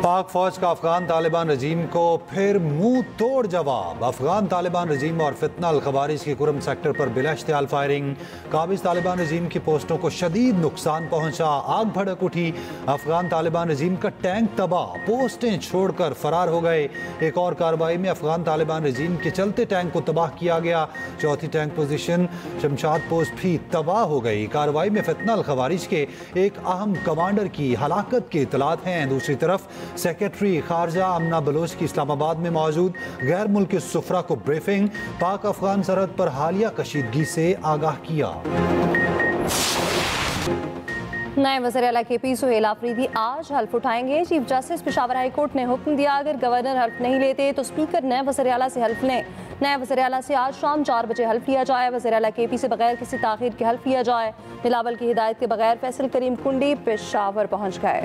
पाक फौज का अफगान तालिबान रजीम को फिर मुंह तोड़ जवाब। अफगान तालिबान रजीम और फितना अल खवारिज के कुरम सेक्टर पर बिलाश्तियाल फायरिंग। काबिज तालिबान रजीम की पोस्टों को शदीद नुकसान पहुंचा, आग भड़क उठी। अफगान तालिबान रजीम का टैंक तबाह, पोस्टें छोड़कर फरार हो गए। एक और कार्रवाई में अफगान तालिबान रजीम के चलते टैंक को तबाह किया गया। चौथी टैंक पोजीशन शमशाद पोस्ट भी तबाह हो गई। कार्रवाई में फितना अल खवारिज के एक अहम कमांडर की हलाकत की इतलात हैं। दूसरी तरफ सेक्रेटरी खारजा अमना बलोच की इस्लामाबाद में मौजूद गैर मुल्की सुफरा को ब्रीफिंग। पाक अफगान सरहद पर हालिया कशीदगी से आगाह किया। नए वज़ीर आला KP सुहेल आफरीदी आज हल्फ उठाएंगे। Chief justice Peshawar high court ने हुक्म दिया, अगर गवर्नर हल्फ नहीं लेते तो स्पीकर नए वज़ीर आला से हल्फ लें। नए वज़ीर आला से आज शाम 4 बजे हल्फ लिया जाए। वज़ीर आला KP से बगैर किसी ताखीर के हल्फ लिया जाए। बिलावल की हिदायत के बगैर फैसल करीम कुंडी पेशावर पहुँच गए।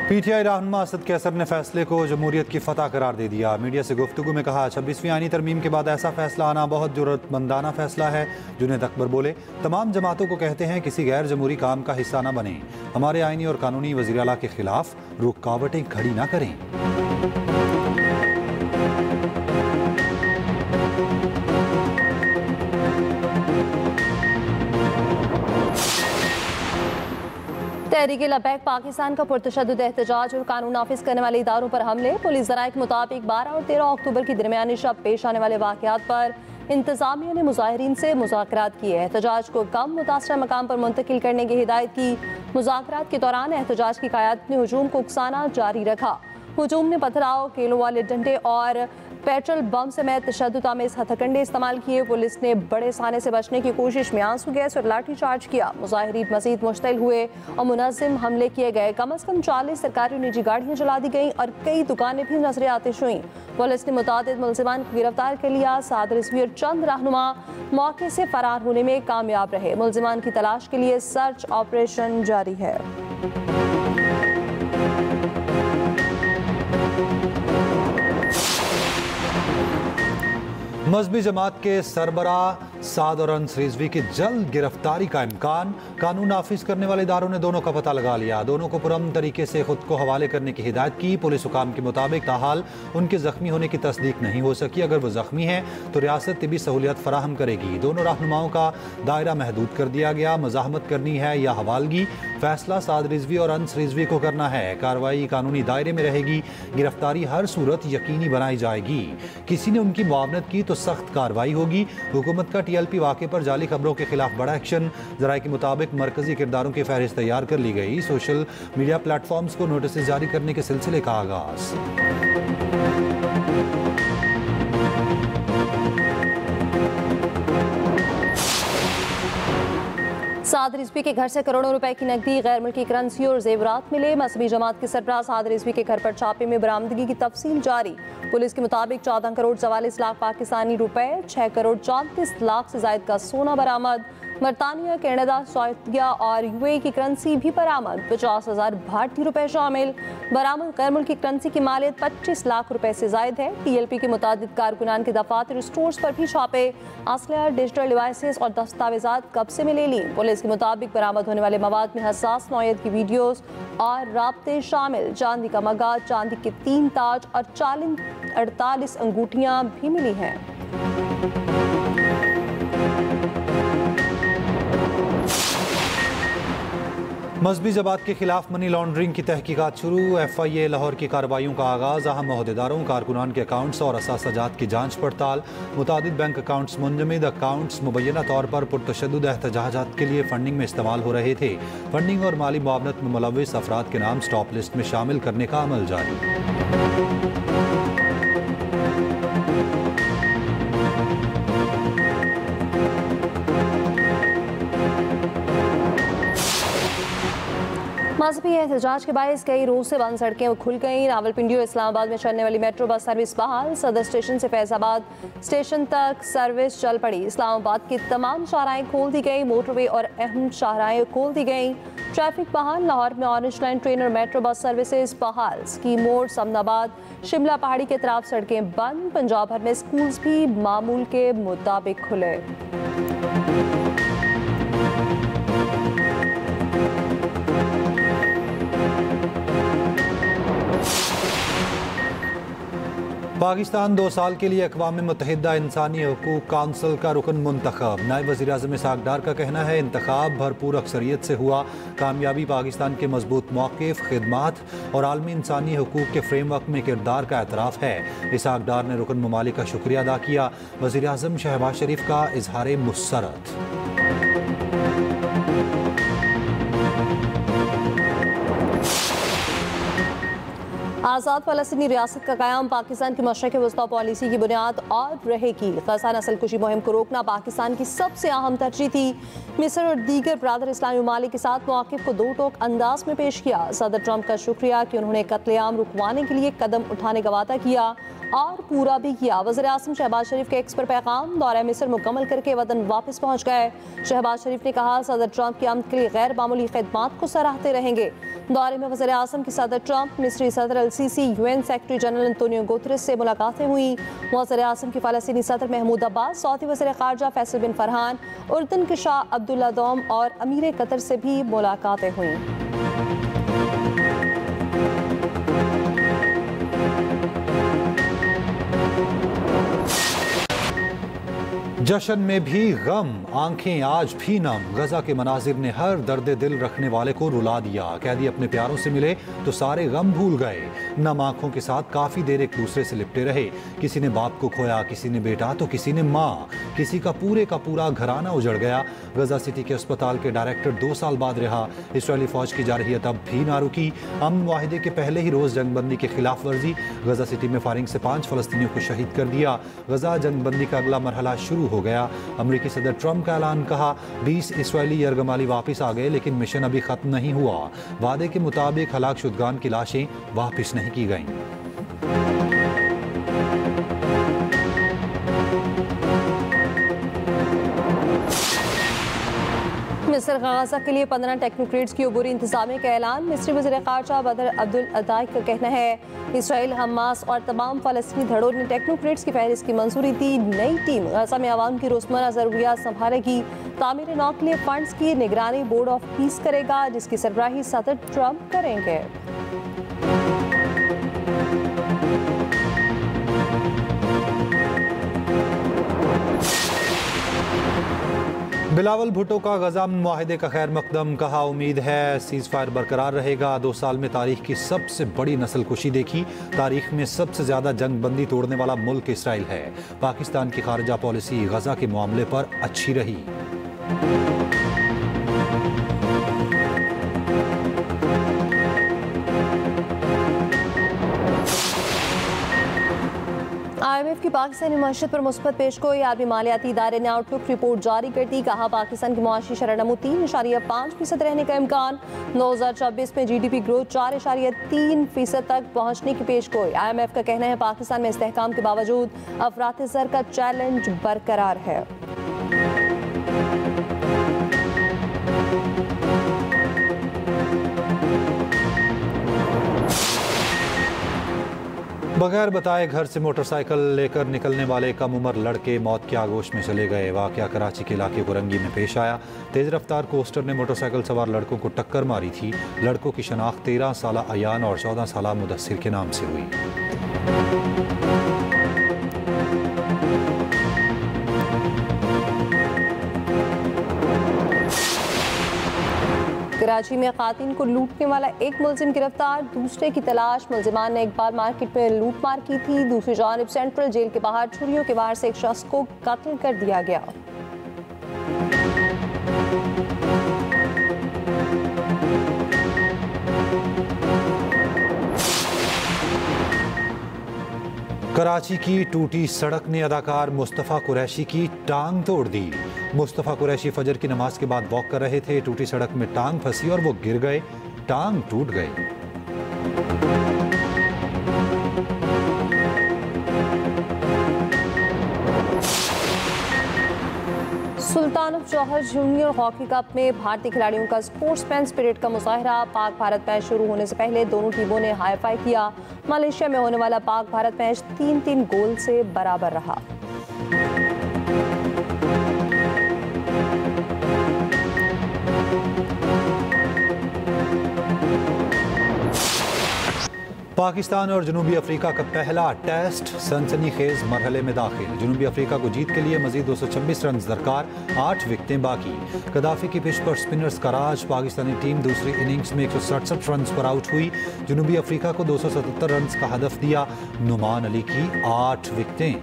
PTI रहनुमा असद कैसर ने फैसले को जमहूरियत की फतह करार दे दिया। मीडिया से गुफ्तगू में कहा, 26वीं आईनी तरमीम के बाद ऐसा फैसला आना बहुत जुर्रतमंदाना फैसला है। जुनेद अकबर बोले, तमाम जमातों को कहते हैं किसी गैर जमहूरी काम का हिस्सा न बने। हमारे आईनी और कानूनी वज़ीर आला के खिलाफ रुकावटें खड़ी न करें। तहरीक लबैक पाकिस्तान का पुरतशद्दुद एहतजाज और कानून नाफिज करने वाले इदारों पर हमले। पुलिस ज़राए के मुताबिक 12 और 13 अक्टूबर की दरमियानी शब पेश आने वाले वाक़यात पर इंतजामिया ने मुज़ाहिरीन से मुज़ाकरात किए। एहतजाज को कम मुतासरा मकाम पर मुंतकिल करने की हिदायत की। मुज़ाकरात के दौरान एहतजाज की क़यादत ने हुजूम को उकसाना जारी रखा। हुजूम ने पथराव, केलों वाले डंडे और पेट्रोल बम समेत तशद्दुद आमेज़ हथकंडे इस्तेमाल किए। पुलिस ने बड़े साने से बचने की कोशिश में आंसू गैस और लाठी चार्ज किया। मुज़ाहिरीन मज़ीद मुश्तइल हुए और मुनज़्ज़म हमले किए गए। कम अज़ कम 40 सरकारी और निजी गाड़ियाँ जला दी गईं और कई दुकानें भी नजर आतिश हुईं। पुलिस ने मुतादिद मुलज़िमान को गिरफ्तार कर लिया। साद रिज़वी और चंद रहनुमा मौके से फरार होने में कामयाब रहे। मुलज़िमान की तलाश के लिए सर्च ऑपरेशन जारी है। मजहबी जमात के सरबराह साद और अंस रिजवी की जल्द गिरफ्तारी का इम्कान। कानून नाफिज करने वाले इदारों ने दोनों का पता लगा लिया। दोनों को पुरअमन तरीके से खुद को हवाले करने की हिदायत की। पुलिस हुकाम के मुताबिक ताहाल उनके जख्मी होने की तस्दीक नहीं हो सकी। अगर वो जख्मी हैं तो रियासत तिबी सहूलियत फराहम करेगी। दोनों रहनुमाओं का दायरा महदूद कर दिया गया। मज़ाहमत करनी है या हवालगी, फैसला साद रिजवी और अंस रिजवी को करना है। कार्रवाई कानूनी दायरे में रहेगी। गिरफ्तारी हर सूरत यकीनी बनाई जाएगी। किसी ने उनकी मुआवनत की तो सख्त कार्रवाई होगी। हुकूमत का TLP वाक़े पर जाली खबरों के खिलाफ बड़ा एक्शन। ज़राए के मुताबिक मरकजी किरदारों की फहरिस्त तैयार कर ली गई। सोशल मीडिया प्लेटफॉर्म्स को नोटिस जारी करने के सिलसिले का आगाज। साद रिजवी के घर से करोड़ों रुपए की नकदी, गैर मुल्की करेंसी और जेवरात मिले। मजहबी जमात के सरबराह साद रिजवी के घर पर छापे में बरामदगी की तफसील जारी। पुलिस के मुताबिक 14 करोड़ 44 लाख पाकिस्तानी रुपए, 6 करोड़ 34 लाख से जायद का सोना बरामद। बरतानिया, कनाडा, सऊदीया और UAE की करेंसी भी बरामद। 50,000 भारतीय रुपए शामिल। बरामद गैर मुल्की करेंसी की मालियत 25 लाख रुपए से जायद है। TLP के मुतादिद कारकुनान के दफातर स्टोर्स पर भी छापे। असलहा, डिजिटल डिवाइसेस और दस्तावेजात कब्जे में ले ली। पुलिस के मुताबिक बरामद होने वाले मवाद में हसास नौयत की वीडियोस और राब्ते शामिल। चांदी का मग्गा, चांदी के 3 ताज और 48 अंगूठियां भी मिली हैं। मजहबी जमात के खिलाफ मनी लॉन्ड्रिंग की तहकीकात शुरू। FIA लाहौर की कार्रवाइयों का आगाज। अहम ओहदेदारों, कारकुनान के अकाउंट्स और असासाजात की जांच पड़ताल। मुतादिद बैंक अकाउंट्स मुंजमद। अकाउंट्स मुबैना तौर पर पुरतशद्दुद एहतजाजात के लिए फंडिंग में इस्तेमाल हो रहे थे। फंडिंग और माली मुआवनत में मुलव्विस अफराद के नाम स्टॉप लिस्ट में शामिल करने का अमल जारी। मजहबी एहतजाज के बायस कई रोज से बंद सड़कें खुल गईं। रावलपिंडी और इस्लामाबाद में चलने वाली मेट्रो बस सर्विस बहाल। सदर स्टेशन से फैजाबाद स्टेशन तक सर्विस चल पड़ी। इस्लामाबाद की तमाम शाहराएं खोल दी गई। मोटरवे और अहम शाहराएं खोल दी गई। ट्रैफिक बहाल। लाहौर में ऑरेंज लाइन ट्रेन और मेट्रो बस सर्विसेज बहाल। स्कीम मोड़, समनाबाद, शिमला पहाड़ी के तरफ सड़कें बंद। पंजाब भर में स्कूल्स भी मामूल के मुताबिक खुले। पाकिस्तान 2 साल के लिए अक़वाम मुत्तहिदा इंसानी हकूक़ काउंसिल का रुकन मुंतखब। नायब वज़ीर-ए-आज़म इसहाक़ डार का कहना है इंतखाब भरपूर अक्सरियत से हुआ। कामयाबी पाकिस्तान के मजबूत मौक़िफ़, खिदमात और आलमी इंसानी हकूक़ के फ्रेमवर्क में किरदार का एतराफ़ है। इसहाक़ डार ने रुकन ममालिक का शुक्रिया अदा किया। वज़ीर-ए-आज़म शहबाज शरीफ का इजहार मुसरत। आज़ाद फ़लस्तीनी रियासत का क़याम पाकिस्तान की मशरक़ वस्ता पॉलिसी की बुनियाद और रहेगी। ग़ज़ा नस्ल कुशी मुहिम को रोकना पाकिस्तान की सबसे अहम तरजीह थी। मिस्र और दीगर बरादर इस्लामी ममालिक के साथ मौक़िफ़ को दो टोक अंदाज में पेश किया। सदर ट्रंप का शुक्रिया कि उन्होंने कत्लेआम रुकवाने के लिए कदम उठाने का वादा किया और पूरा भी किया। वज़ीर-ए-आज़म शहबाज शरीफ के एक्स पर पैगाम। दौरा मिस्र मुकम्मल करके वतन वापस पहुँच गए। शहबाज शरीफ ने कहा सदर ट्रंप की आमद के लिए गैर मामूली खिदमात को सराहते रहेंगे। दौरे में वज़ीर-ए-आज़म की सदर ट्रंप, मिस्री सदर अल-सीसी, UN secretary general Antonio Guterres से मुलाकातें हुई। वज़ीर-ए-आज़म की फ़लस्तीनी सदर महमूद अब्बास, सऊदी वज़ीर ख़ारजा फैसल बिन फरहान, उर्दन के शाह अब्दुल्ला दोम और अमीर कतर से भी मुलाकातें हुई। जश्न में भी गम, आंखें आज भी नम। गजा के मनाजिर ने हर दर्द दिल रखने वाले को रुला दिया। कैदी अपने प्यारों से मिले तो सारे गम भूल गए। नम आंखों के साथ काफ़ी देर एक दूसरे से लिपटे रहे। किसी ने बाप को खोया, किसी ने बेटा तो किसी ने माँ। किसी का पूरा घराना उजड़ गया। गजा सिटी के अस्पताल के डायरेक्टर 2 साल बाद रहा। इसराइली फौज की जा रही तब भी ना रुकी। अमन मुआहिदे के पहले ही रोज़ जंगबंदी की खिलाफ वर्जी। गजा सिटी में फायरिंग से 5 फ़लस्तीनियों को शहीद कर दिया। गजा जंगबंदी का अगला मरहला शुरू हो गया। अमेरिकी सदर ट्रंप का ऐलान, कहा 20 इसराइली यरगमाली वापस आ गए लेकिन मिशन अभी खत्म नहीं हुआ। वादे के मुताबिक हलाक शुदगान की लाशें वापस नहीं की गईं। मिस्र गजा के लिए 15 टेक्नोक्रेट्स की अबूरी इंतजामिया का ऐलान। मिस्री वज़ीर ख़ारजा बदर अब्दुल अताई का कहना है इसराइल, हमास और तमाम फ़लस्तीनी धड़ों ने टेक्नोक्रेट्स की फहरिस्त की मंजूरी दी। नई टीम गजा में आवाम की रोज़मर्रा ज़रूरियात संभालेगी। तामीर नौ के लिए फंड्स की निगरानी बोर्ड ऑफ पीस करेगा, जिसकी सरबराही सदर ट्रंप करेंगे। बिलावल भुट्टो का गजा मुआहिदे का खैर मकदम, कहा उम्मीद है सीज़ फायर बरकरार रहेगा। 2 साल में तारीख की सबसे बड़ी नस्ल कुशी देखी। तारीख में सबसे ज़्यादा जंग बंदी तोड़ने वाला मुल्क इसराइल है। पाकिस्तान की खारजा पॉलिसी गजा के मामले पर अच्छी रही। IMF की पाकिस्तानी मईशत पर मुस्बत पेशगोई। आलमी मालियाती इदारे ने आउटलुक रिपोर्ट जारी कर दी। कहा पाकिस्तान की मुआशी शरह नमू 3.5% रहने का इम्कान। 2024 में GDP ग्रोथ 4.3% तक पहुँचने की पेशगोई। IMF का कहना है पाकिस्तान में इस्तेहकाम के बावजूद अफरात ज़र का चैलेंज बरकरार है। बगैर बताए घर से मोटरसाइकिल लेकर निकलने वाले कम उम्र लड़के मौत के आगोश में चले गए। वाकया कराची के इलाके कोरंगी में पेश आया। तेज रफ्तार कोस्टर ने मोटरसाइकिल सवार लड़कों को टक्कर मारी थी। लड़कों की शनाख्त 13 साला अयान और 14 साला मुदस्सिर के नाम से हुई। कराची में खातिन को लूटने वाला एक मुलजिम गिरफ्तार, दूसरे की तलाश। मुलजिमान ने इकबाल मार्केट में लूटमार की थी। दूसरी जानिब सेंट्रल जेल के बाहर छुरियों के वार से एक शख्स को कत्ल कर दिया गया। कराची की टूटी सड़क ने अदाकार मुस्तफ़ा कुरैशी की टांग तोड़ दी। मुस्तफ़ा कुरैशी फजर की नमाज के बाद वॉक कर रहे थे। टूटी सड़क में टांग फंसी और वो गिर गए। टांग टूट गई। Sultan of Johor Junior Hockey Cup में भारतीय खिलाड़ियों का स्पोर्ट्समैन स्पिरिट का मुजाहरा। पाक भारत मैच शुरू होने से पहले दोनों टीमों ने हाई फाई किया। मलेशिया में होने वाला पाक भारत मैच 3-3 गोल से बराबर रहा। पाकिस्तान और जनूबी अफ्रीका का पहला टेस्ट सनसनीखेज मरहले में दाखिल। जनूबी अफ्रीका को जीत के लिए मजीद 226 रन दरकार, 8 विकेटें बाकी। कदाफी की पिच पर स्पिनर्स का राज। पाकिस्तानी टीम दूसरी इनिंग्स में 167 रन पर आउट हुई। जनूबी अफ्रीका को 277 रन का हदफ दिया। नुमान अली की 8 विकेटें।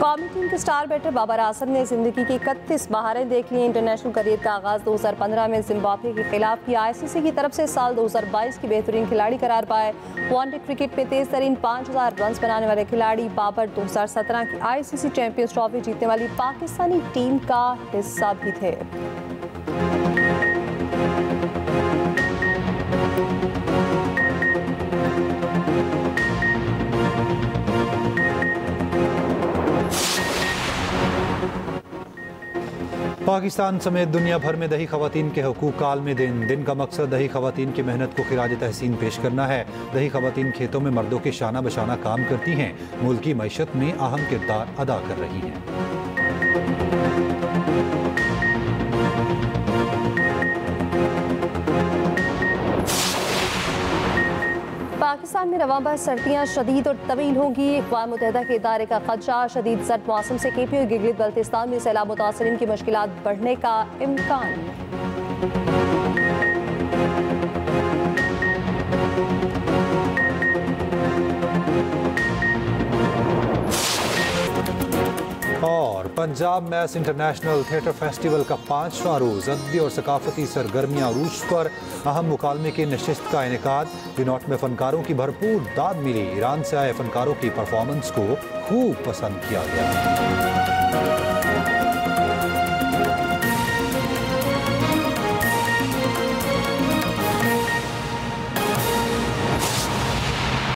कौमी टीम के स्टार बैटर बाबर आजम ने जिंदगी की 31 बहारें देख ली। इंटरनेशनल करियर का आगाज 2015 में जिम्बाब्वे के खिलाफ किया। आईसीसी की तरफ से साल 2022 की बेहतरीन खिलाड़ी करार पाए। वनडे क्रिकेट में तेज तरीन 5000 रन बनाने वाले खिलाड़ी बाबर 2017 की आईसीसी चैंपियंस ट्रॉफी जीतने वाली पाकिस्तानी टीम का हिस्सा भी थे। पाकिस्तान समेत दुनिया भर में दही खवातीन के हकूक का आलमी दिन का मकसद दही खवातीन की मेहनत को खिराज तहसीन पेश करना है। दही खवातीन खेतों में मर्दों के शाना बशाना काम करती हैं, मुल्क की मईशत में अहम किरदार अदा कर रही हैं। पाकिस्तान में रवां सर्दियाँ शदीद और तवील होंगी। अक़वाम मुत्तहिदा के इदारे का खदशा, शदीद सर्द मौसम से केपी और गिलगित बल्तिस्तान में सैलाब मुतासरीन की मुश्किलात बढ़ने का इम्कान। और पंजाब मैस इंटरनेशनल थिएटर फेस्टिवल का 5वां रोज़ अदबी और सकाफती सरगर्मियाँ अरूज पर। अहम मुकालमे की नशिस्त का इनेकाद। बिनौट में फनकारों की भरपूर दाद मिली। ईरान से आए फनकारों की परफॉर्मेंस को खूब पसंद किया गया।